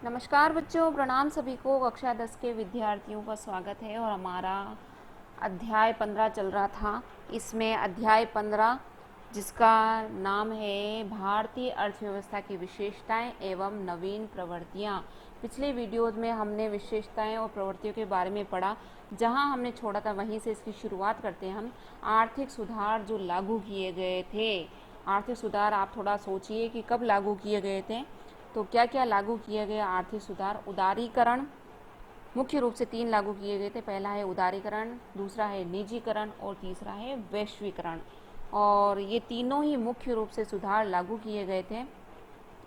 नमस्कार बच्चों, प्रणाम सभी को। कक्षा 10 के विद्यार्थियों का स्वागत है और हमारा अध्याय 15 चल रहा था। इसमें अध्याय 15 जिसका नाम है भारतीय अर्थव्यवस्था की विशेषताएं एवं नवीन प्रवृत्तियां। पिछले वीडियोज में हमने विशेषताएं और प्रवृत्तियों के बारे में पढ़ा। जहां हमने छोड़ा था वहीं से इसकी शुरुआत करते हैं हम। आर्थिक सुधार जो लागू किए गए थे, आर्थिक सुधार आप थोड़ा सोचिए कि कब लागू किए गए थे। तो क्या क्या लागू किए गए आर्थिक सुधार? उदारीकरण मुख्य रूप से 3 लागू किए गए थे। पहला है उदारीकरण, दूसरा है निजीकरण और तीसरा है वैश्वीकरण। और ये तीनों ही मुख्य रूप से सुधार लागू किए गए थे।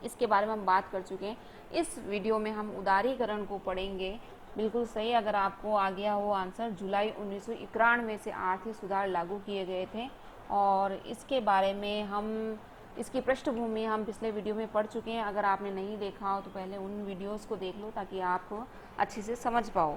इसके बारे में हम बात कर चुके हैं। इस वीडियो में हम उदारीकरण को पढ़ेंगे। बिल्कुल सही, अगर आपको आ गया हो आंसर, जुलाई 1991 से आर्थिक सुधार लागू किए गए थे। और इसके बारे में इसकी पृष्ठभूमि हम पिछले वीडियो में पढ़ चुके हैं। अगर आपने नहीं देखा हो तो पहले उन वीडियोस को देख लो ताकि आप अच्छे से समझ पाओ।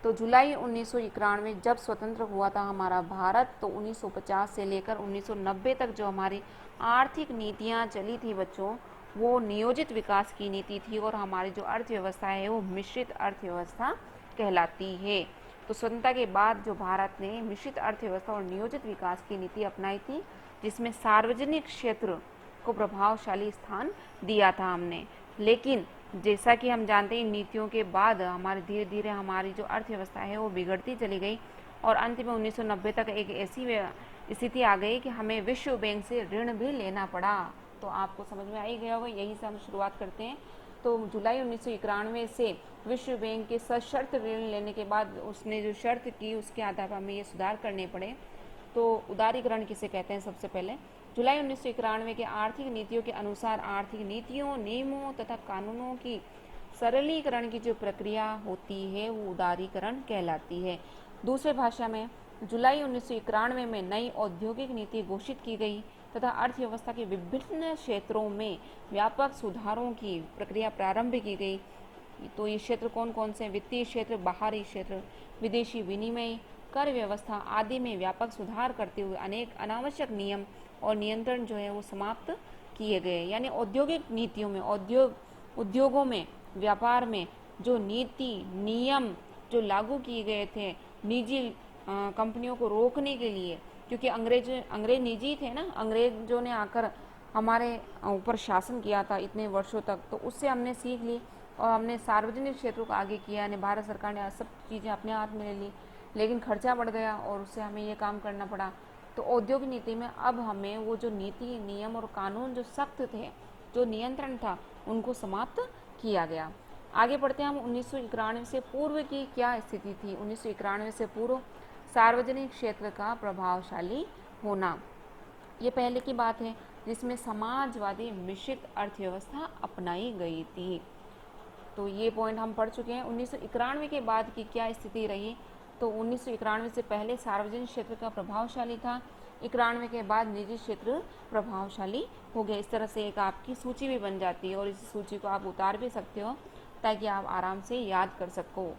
तो जुलाई 1991 जब स्वतंत्र हुआ था हमारा भारत, तो 1950 से लेकर 1990 तक जो हमारी आर्थिक नीतियाँ चली थी बच्चों, वो नियोजित विकास की नीति थी। और हमारी जो अर्थव्यवस्था है वो मिश्रित अर्थव्यवस्था कहलाती है। तो स्वतंत्रता के बाद जो भारत ने मिश्रित अर्थव्यवस्था और नियोजित विकास की नीति अपनाई थी, जिसमें सार्वजनिक क्षेत्र को प्रभावशाली स्थान दिया था हमने। लेकिन जैसा कि हम जानते हैं, नीतियों के बाद हमारे धीरे धीरे हमारी जो अर्थव्यवस्था है वो बिगड़ती चली गई। और अंत में 1990 तक एक ऐसी स्थिति आ गई कि हमें विश्व बैंक से ऋण भी लेना पड़ा। तो आपको समझ में आ ही गया होगा, यही से हम शुरुआत करते हैं। तो जुलाई 1991 से विश्व बैंक के सशर्त ऋण लेने के बाद उसने जो शर्त की, उसके आधार पर हमें ये सुधार करने पड़े। तो उदारीकरण किसे कहते हैं? सबसे पहले जुलाई 1991 के आर्थिक नीतियों के अनुसार आर्थिक नीतियों, नियमों तथा कानूनों की सरलीकरण की जो प्रक्रिया होती है वो उदारीकरण कहलाती है। दूसरे भाषा में, जुलाई 1991 में नई औद्योगिक नीति घोषित की गई तथा अर्थव्यवस्था के विभिन्न क्षेत्रों में व्यापक सुधारों की प्रक्रिया प्रारंभ की गई। तो ये क्षेत्र कौन कौन से? वित्तीय क्षेत्र, बाहरी क्षेत्र, विदेशी विनिमय, कर व्यवस्था आदि में व्यापक सुधार करते हुए अनेक अनावश्यक नियम और नियंत्रण जो है वो समाप्त किए गए। यानी औद्योगिक नीतियों में, उद्योगों में, व्यापार में जो नीति नियम जो लागू किए गए थे निजी कंपनियों को रोकने के लिए, क्योंकि अंग्रेज निजी थे ना, अंग्रेजों ने आकर हमारे ऊपर शासन किया था इतने वर्षों तक। तो उससे हमने सीख ली और हमने सार्वजनिक क्षेत्रों को आगे किया। यानी भारत सरकार ने सब चीज़ें अपने हाथ में ले ली, लेकिन खर्चा बढ़ गया और उससे हमें ये काम करना पड़ा। तो औद्योगिक नीति में अब हमें वो जो नीति नियम और कानून जो सख्त थे, जो नियंत्रण था, उनको समाप्त किया गया। आगे बढ़ते हैं हम। 1991 से पूर्व की क्या स्थिति थी? 1991 से पूर्व सार्वजनिक क्षेत्र का प्रभावशाली होना, ये पहले की बात है, जिसमें समाजवादी मिश्रित अर्थव्यवस्था अपनाई गई थी। तो ये पॉइंट हम पढ़ चुके हैं। 1991 के बाद की क्या स्थिति रही? तो 1991 से पहले सार्वजनिक क्षेत्र का प्रभावशाली था, 91 के बाद निजी क्षेत्र प्रभावशाली हो गया। इस तरह से एक आपकी सूची भी बन जाती है और इस सूची को आप उतार भी सकते हो ताकि आप आराम से याद कर सको।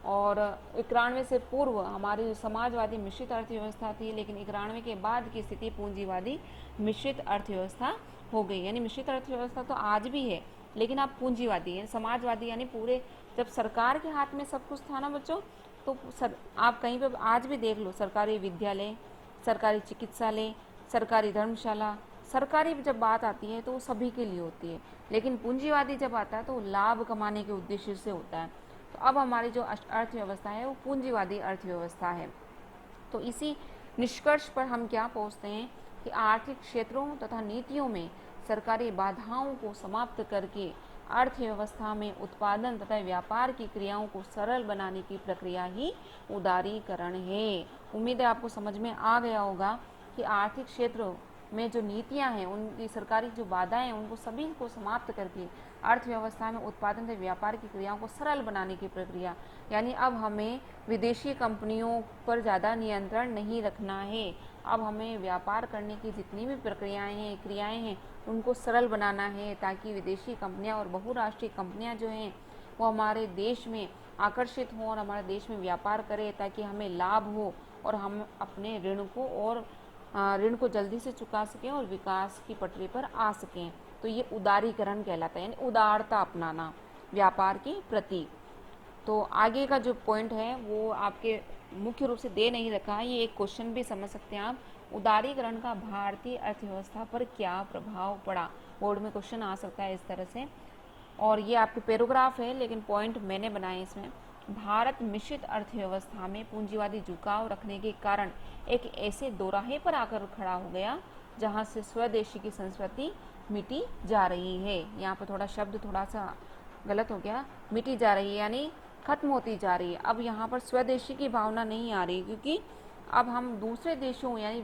और 91 से पूर्व हमारी समाजवादी मिश्रित अर्थव्यवस्था थी, लेकिन 91 के बाद की स्थिति पूंजीवादी मिश्रित अर्थव्यवस्था हो गई। यानी मिश्रित अर्थव्यवस्था तो आज भी है, लेकिन आप पूंजीवादी है, समाजवादी। यानी पूरे जब सरकार के हाथ में सब कुछ था ना बच्चों, तो आप कहीं पर आज भी देख लो, सरकारी विद्यालय, सरकारी चिकित्सालय, सरकारी धर्मशाला, सरकारी जब बात आती है तो वो सभी के लिए होती है। लेकिन पूंजीवादी जब आता है तो लाभ कमाने के उद्देश्य से होता है। तो अब हमारी जो अर्थव्यवस्था है वो पूंजीवादी अर्थव्यवस्था है। तो इसी निष्कर्ष पर हम क्या पहुंचते हैं कि आर्थिक क्षेत्रों तथा नीतियों में सरकारी बाधाओं को समाप्त करके अर्थव्यवस्था में उत्पादन तथा व्यापार की क्रियाओं को सरल बनाने की प्रक्रिया ही उदारीकरण है। उम्मीद है आपको समझ में आ गया होगा कि आर्थिक क्षेत्र में जो नीतियां हैं, उनकी सरकारी जो बाधाएं हैं, उनको सभी को समाप्त करके अर्थव्यवस्था में उत्पादन तथा व्यापार की क्रियाओं को सरल बनाने की प्रक्रिया। यानी अब हमें विदेशी कंपनियों पर ज़्यादा नियंत्रण नहीं रखना है। अब हमें व्यापार करने की जितनी भी प्रक्रियाएं हैं, क्रियाएं हैं, उनको सरल बनाना है ताकि विदेशी कंपनियां और बहुराष्ट्रीय कंपनियां जो हैं वो हमारे देश में आकर्षित हों और हमारे देश में व्यापार करें, ताकि हमें लाभ हो और हम अपने ऋण को जल्दी से चुका सकें और विकास की पटरी पर आ सकें। तो ये उदारीकरण कहलाता है, यानी उदारता अपनाना। व्यापार के प्रतीक। तो आगे का जो पॉइंट है वो आपके मुख्य रूप से दे नहीं रखा है, ये एक क्वेश्चन भी समझ सकते हैं आप। उदारीकरण का भारतीय अर्थव्यवस्था पर क्या प्रभाव पड़ा, बोर्ड में क्वेश्चन आ सकता है इस तरह से। और ये आपके पैराग्राफ है, लेकिन पॉइंट मैंने बनाए इसमें। भारत मिश्रित अर्थव्यवस्था में पूंजीवादी झुकाव रखने के कारण एक ऐसे दोराहे पर आकर खड़ा हो गया जहां से स्वदेशी की संस्कृति मिटी जा रही है। यहाँ पर थोड़ा शब्द थोड़ा सा गलत हो गया, मिटी जा रही है यानी खत्म होती जा रही है। अब यहाँ पर स्वदेशी की भावना नहीं आ रही, क्योंकि अब हम दूसरे देशों यानी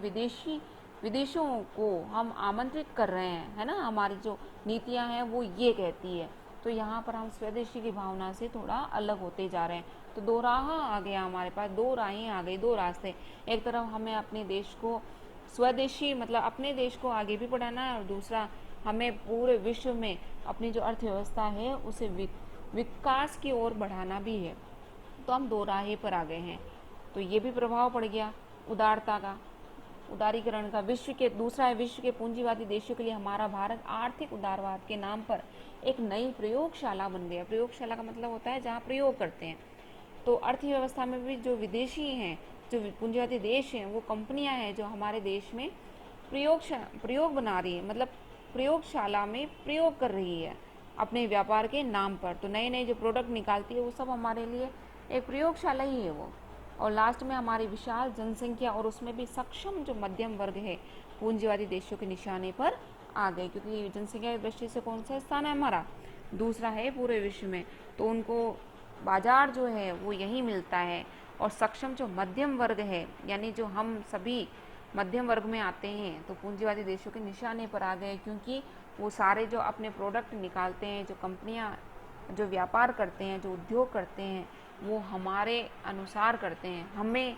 विदेशों को हम आमंत्रित कर रहे हैं, है ना। हमारी जो नीतियाँ हैं वो ये कहती है। तो यहाँ पर हम स्वदेशी की भावना से थोड़ा अलग होते जा रहे हैं। तो दो राह आ गया हमारे पास, दो राहें आ गई, दो रास्ते। एक तरफ हमें अपने देश को स्वदेशी मतलब अपने देश को आगे भी बढ़ाना है, और दूसरा हमें पूरे विश्व में अपनी जो अर्थव्यवस्था है उसे विकास की ओर बढ़ाना भी है। तो हम दो राहे पर आ गए हैं। तो ये भी प्रभाव पड़ गया उदारता का, उदारीकरण का। विश्व के दूसरा है, विश्व के पूंजीवादी देशों के लिए हमारा भारत आर्थिक उदारवाद के नाम पर एक नई प्रयोगशाला बन गया। प्रयोगशाला का मतलब होता है जहाँ प्रयोग करते हैं। तो अर्थव्यवस्था में भी जो विदेशी हैं, जो पूंजीवादी देश हैं, वो कंपनियां हैं जो हमारे देश में प्रयोग बना रही है, मतलब प्रयोगशाला में प्रयोग कर रही है अपने व्यापार के नाम पर। तो नए नए जो प्रोडक्ट निकालती है वो सब हमारे लिए एक प्रयोगशाला ही है वो। और लास्ट में हमारी विशाल जनसंख्या और उसमें भी सक्षम जो मध्यम वर्ग है पूंजीवादी देशों के निशाने पर आ गए, क्योंकि जनसंख्या की दृष्टि से कौन सा स्थान है हमारा, दूसरा है पूरे विश्व में। तो उनको बाजार जो है वो यही मिलता है। और सक्षम जो मध्यम वर्ग है यानी जो हम सभी मध्यम वर्ग में आते हैं, तो पूंजीवादी देशों के निशाने पर आ गए, क्योंकि वो सारे जो अपने प्रोडक्ट निकालते हैं, जो कंपनियां जो व्यापार करते हैं, जो उद्योग करते हैं, वो हमारे अनुसार करते हैं, हमें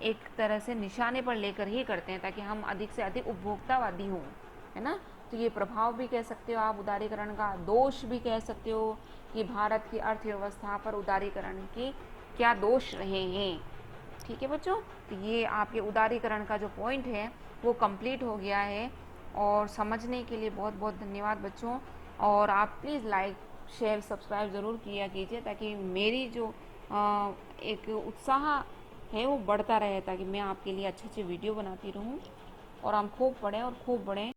एक तरह से निशाने पर लेकर ही करते हैं, ताकि हम अधिक से अधिक उपभोक्तावादी हों, है ना। तो ये प्रभाव भी कह सकते हो आप उदारीकरण का, दोष भी कह सकते हो कि भारत की अर्थव्यवस्था पर उदारीकरण के क्या दोष रहे हैं। ठीक है बच्चों, तो ये आपके उदारीकरण का जो पॉइंट है वो कंप्लीट हो गया है। और समझने के लिए बहुत बहुत धन्यवाद बच्चों। और आप प्लीज़ लाइक शेयर सब्सक्राइब ज़रूर किया कीजिए, ताकि मेरी जो एक उत्साह है वो बढ़ता रहे, ताकि मैं आपके लिए अच्छे अच्छे वीडियो बनाती रहूं और हम खूब पढ़ें और खूब बढ़ें।